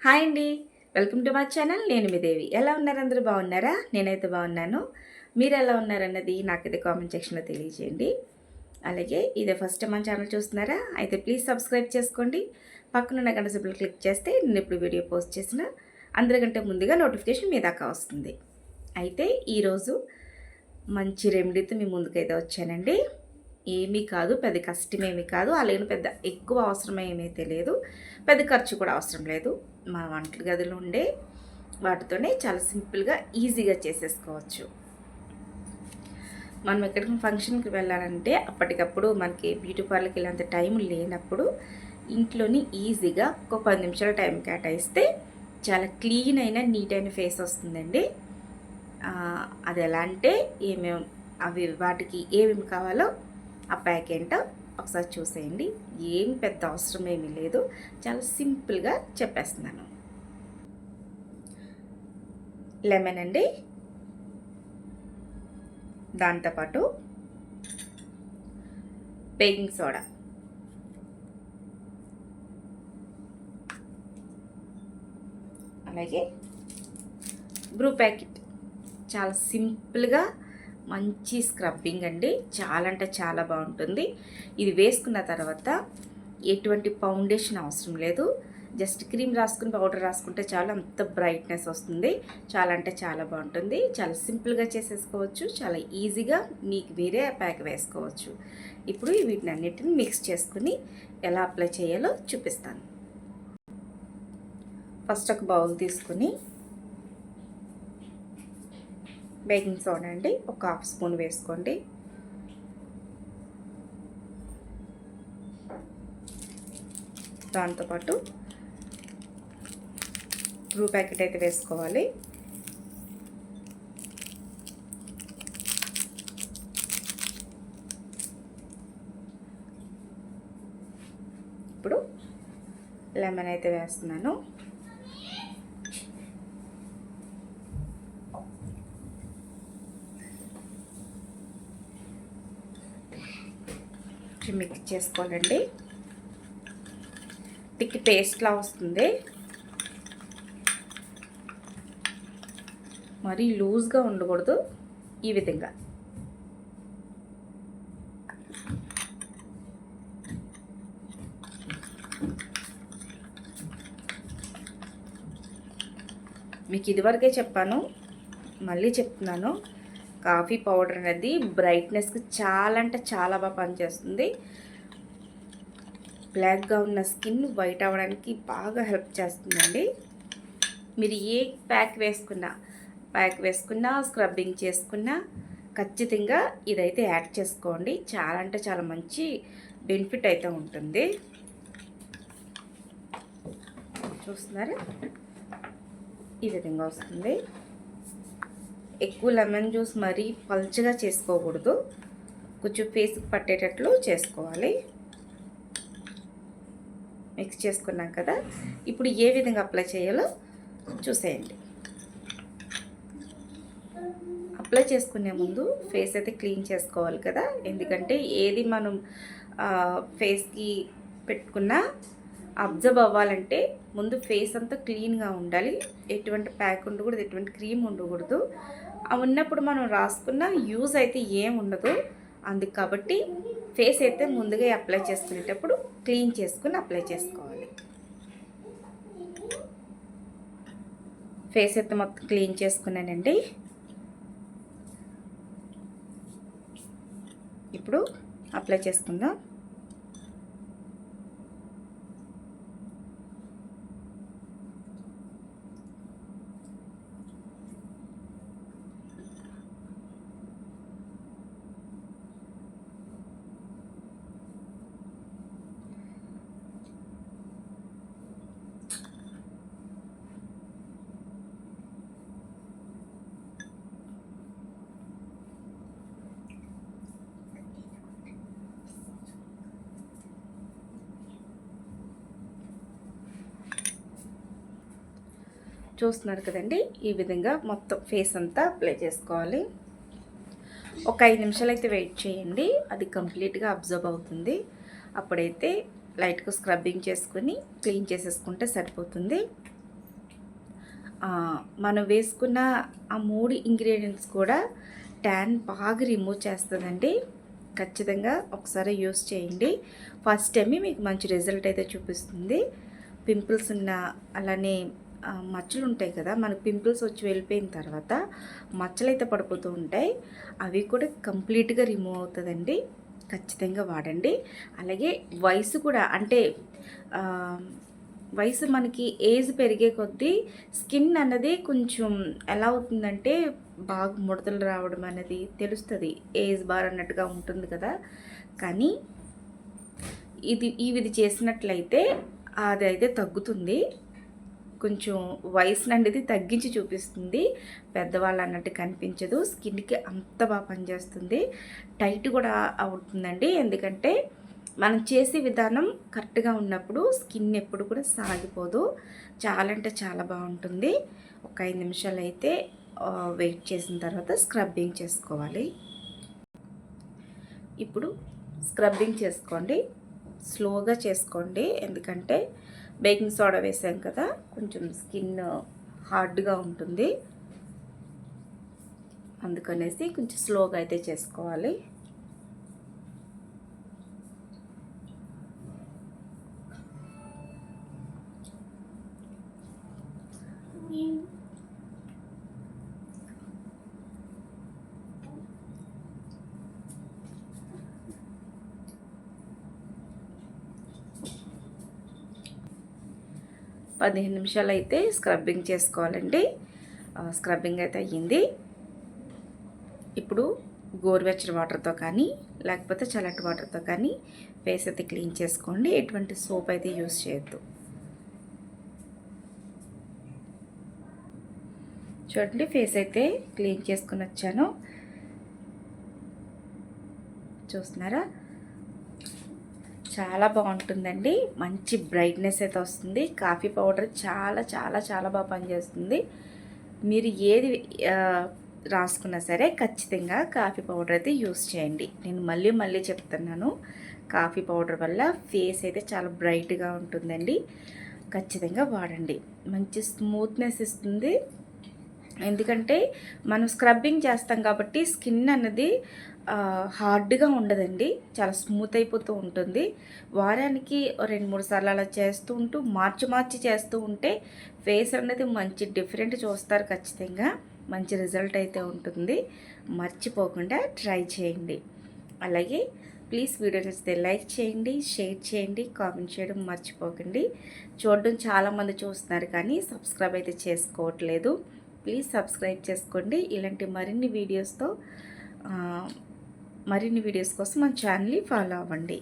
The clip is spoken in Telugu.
హాయ్ అండి, వెల్కమ్ టు మై ఛానల్. నేను మీ దేవి. ఎలా ఉన్నారు? అందరూ బాగున్నారా? నేనైతే బాగున్నాను. మీరు ఎలా ఉన్నారన్నది నాకైతే కామెంట్ సెక్షన్లో తెలియజేయండి. అలాగే ఇదే ఫస్ట్ టైం మన ఛానల్ చూస్తున్నారా? అయితే ప్లీజ్ సబ్స్క్రైబ్ చేసుకోండి. పక్కనున్న గంట సింబల్ క్లిక్ చేస్తే నేను ఇప్పుడు వీడియో పోస్ట్ చేసిన అందరికంటే ముందుగా నోటిఫికేషన్ మీ దాకా వస్తుంది. అయితే ఈరోజు మంచి రెమెడీతో మీ ముందుకైతే వచ్చానండి. ఏమీ కాదు, పెద్ద కష్టమేమీ కాదు, అలాగే పెద్ద ఎక్కువ అవసరమేమీ తెలియదు, పెద్ద ఖర్చు కూడా అవసరం లేదు. మన వంట గదిలో ఉండే వాటితోనే చాలా సింపుల్గా ఈజీగా చేసేసుకోవచ్చు. మనం ఎక్కడికి ఫంక్షన్కి వెళ్ళాలంటే అప్పటికప్పుడు మనకి బ్యూటీ పార్లర్కి వెళ్ళేంత టైం లేనప్పుడు ఇంట్లోని ఈజీగా ఒక 10 నిమిషాల టైం కేటాయిస్తే చాలా క్లీన్ అయిన నీట్ అయిన ఫేస్ వస్తుందండి. అది ఎలా అంటే వాటికి ఏమేమి కావాలో ఆ ప్యాక్ ఏంటో ఒకసారి చూసేయండి. ఏం పెద్ద అవసరం ఏమీ లేదు, చాలా సింపుల్గా చెప్పేస్తున్నాను. లెమన్ అండి, దాంతోపాటు బేకింగ్ సోడా, అలాగే బ్రూ ప్యాకెట్. చాలా సింపుల్గా మంచి స్క్రబ్బింగ్ అండి, చాలా అంటే చాలా బాగుంటుంది. ఇది వేసుకున్న తర్వాత ఎటువంటి ఫౌండేషన్ అవసరం లేదు, జస్ట్ క్రీమ్ రాసుకుని పౌడర్ రాసుకుంటే చాలా అంత బ్రైట్నెస్ వస్తుంది. చాలా అంటే చాలా బాగుంటుంది. చాలా సింపుల్గా చేసేసుకోవచ్చు, చాలా ఈజీగా మీకు వేరే ప్యాక్ వేసుకోవచ్చు. ఇప్పుడు వీటిని అన్నిటిని మిక్స్ చేసుకుని ఎలా అప్లై చేయాలో చూపిస్తాను. ఫస్ట్ ఒక బౌల్ తీసుకుని బేకింగ్ సోడా అండి ఒక 1/2 స్పూన్ వేసుకోండి. దాంతోపాటు బ్రూ ప్యాకెట్ అయితే వేసుకోవాలి. ఇప్పుడు లెమన్ అయితే వేస్తున్నాను. మిక్స్ చేసుకోవాలండి. టిక్కి పేస్ట్లా వస్తుంది, మరీ లూజ్గా ఉండకూడదు. ఈ విధంగా మీకు ఇదివరకే చెప్పాను, మళ్ళీ చెప్తున్నాను, కాఫీ పౌడర్ అనేది బ్రైట్నెస్కి చాలా అంటే చాలా బాగా పనిచేస్తుంది. బ్లాక్గా ఉన్న స్కిన్ వైట్ అవ్వడానికి బాగా హెల్ప్ చేస్తుందండి. మీరు ఏ ప్యాక్ వేసుకున్నా స్క్రబ్బింగ్ చేసుకున్నా ఖచ్చితంగా ఇదైతే యాడ్ చేసుకోండి. చాలా అంటే చాలా మంచి బెనిఫిట్ అయితే ఉంటుంది. చూస్తున్నారా, ఈ విధంగా వస్తుంది. ఎక్కువ లెమన్ జ్యూస్ మరీ పల్చగా చేసుకోకూడదు, కొంచెం ఫేస్కి పట్టేటట్లు చేసుకోవాలి. మిక్స్ చేసుకున్నాం కదా, ఇప్పుడు ఏ విధంగా అప్లై చేయాలో చూసేయండి. అప్లై చేసుకునే ముందు ఫేస్ అయితే క్లీన్ చేసుకోవాలి కదా, ఎందుకంటే ఏది మనం ఫేస్కి పెట్టుకున్నా అబ్జర్వ్ అవ్వాలంటే ముందు ఫేస్ అంతా క్లీన్గా ఉండాలి. ఎటువంటి ప్యాక్ ఉండకూడదు, ఎటువంటి క్రీమ్ ఉండకూడదు. అవి ఉన్నప్పుడు మనం రాసుకున్న యూజ్ అయితే ఏం ఉండదు. అందుకు కాబట్టి ఫేస్ అయితే ముందుగా అప్లై చేసుకునేటప్పుడు క్లీన్ చేసుకుని అప్లై చేసుకోవాలి. ఫేస్ అయితే మొత్తం క్లీన్ చేసుకున్నానండి. ఇప్పుడు అప్లై చేసుకుందాం. చూస్తున్నారు కదండి, ఈ విధంగా మొత్తం ఫేస్ అంతా అప్లై చేసుకోవాలి. ఒక 5 నిమిషాలు అయితే వెయిట్ చేయండి, అది కంప్లీట్గా అబ్జర్వ్ అవుతుంది. అప్పుడైతే లైట్గా స్క్రబ్బింగ్ చేసుకొని క్లీన్ చేసేసుకుంటే సరిపోతుంది. మనం వేసుకున్న ఆ 3 ఇంగ్రీడియంట్స్ కూడా ట్యాన్ బాగా రిమూవ్ చేస్తుందండి. ఖచ్చితంగా ఒకసారి యూస్ చేయండి. ఫస్ట్ టైమే మీకు మంచి రిజల్ట్ అయితే చూపిస్తుంది. పింపుల్స్ ఉన్న అలానే మచ్చలు ఉంటాయి కదా, మనకు పింపుల్స్ వచ్చి వెళ్ళిపోయిన తర్వాత మచ్చలు అయితే పడిపోతూ ఉంటాయి. అవి కూడా కంప్లీట్గా రిమూవ్ అవుతుందండి. ఖచ్చితంగా వాడండి. అలాగే వయసు కూడా అంటే వయసు మనకి ఏజ్ పెరిగే కొద్దీ స్కిన్ అన్నది కొంచెం ఎలా అవుతుందంటే బాగా ముడతలు రావడం అనేది తెలుస్తుంది. ఏజ్ బార్ అన్నట్టుగా ఉంటుంది కదా. కానీ ఇది చేసినట్లయితే అది అయితే తగ్గుతుంది. కొంచెం వయసును అనేది తగ్గించి చూపిస్తుంది. పెద్దవాళ్ళు అన్నట్టు కనిపించదు. స్కిన్కి అంత బాగా పనిచేస్తుంది. టైట్ కూడా అవుతుందండి. ఎందుకంటే మనం చేసే విధానం కరెక్ట్గా ఉన్నప్పుడు స్కిన్ ఎప్పుడు కూడా సాగిపోదు. చాలా అంటే చాలా బాగుంటుంది. ఒక 5 నిమిషాలు అయితే వెయిట్ చేసిన తర్వాత స్క్రబ్బింగ్ చేసుకోవాలి. ఇప్పుడు స్క్రబ్బింగ్ చేసుకోండి. స్లోగా చేసుకోండి. ఎందుకంటే బేకింగ్ సోడా వేసాం కదా, కొంచెం స్కిన్ హార్డ్గా ఉంటుంది. అందుకనేసి కొంచెం స్లోగా అయితే చేసుకోవాలి. పదిహేను నిమిషాలు అయితే స్క్రబ్బింగ్ చేసుకోవాలండి. స్క్రబ్బింగ్ అయితే అయ్యింది. ఇప్పుడు గోరువెచ్చని వాటర్తో కానీ లేకపోతే చల్లటి వాటర్తో కానీ ఫేస్ అయితే క్లీన్ చేసుకోండి. ఎటువంటి సోప్ అయితే యూస్ చేయొద్దు. చూడండి, ఫేస్ అయితే క్లీన్ చేసుకుని వచ్చాను. చూస్తున్నారా, చాలా బాగుంటుందండి. మంచి బ్రైట్నెస్ అయితే వస్తుంది. కాఫీ పౌడర్ చాలా చాలా చాలా బాగా పనిచేస్తుంది. మీరు ఏది రాసుకున్నా సరే ఖచ్చితంగా కాఫీ పౌడర్ అయితే యూస్ చేయండి. నేను మళ్ళీ మళ్ళీ చెప్తున్నాను, కాఫీ పౌడర్ వల్ల ఫేస్ అయితే చాలా బ్రైట్గా ఉంటుందండి. ఖచ్చితంగా వాడండి. మంచి స్మూత్నెస్ ఇస్తుంది. ఎందుకంటే మనం స్క్రబ్బింగ్ చేస్తాం కాబట్టి స్కిన్ అన్నది హార్డ్గా ఉండదండి. చాలా స్మూత్ అయిపోతూ ఉంటుంది. వారానికి 2-3 సార్లు అలా చేస్తూ ఉంటూ మార్చి చేస్తూ ఉంటే ఫేస్ అనేది మంచి డిఫరెంట్ చూస్తారు. ఖచ్చితంగా మంచి రిజల్ట్ అయితే ఉంటుంది. మర్చిపోకుండా ట్రై చేయండి. అలాగే ప్లీజ్ వీడియో నచ్చితే లైక్ చేయండి, షేర్ చేయండి, కామెంట్ చేయడం మర్చిపోకండి. చూడడం చాలామంది చూస్తున్నారు కానీ సబ్స్క్రైబ్ అయితే చేసుకోవట్లేదు. ప్లీజ్ సబ్స్క్రైబ్ చేసుకోండి. ఇలాంటి మరిన్ని వీడియోస్ కోసం మన ఛానల్ని ఫాలో అవ్వండి.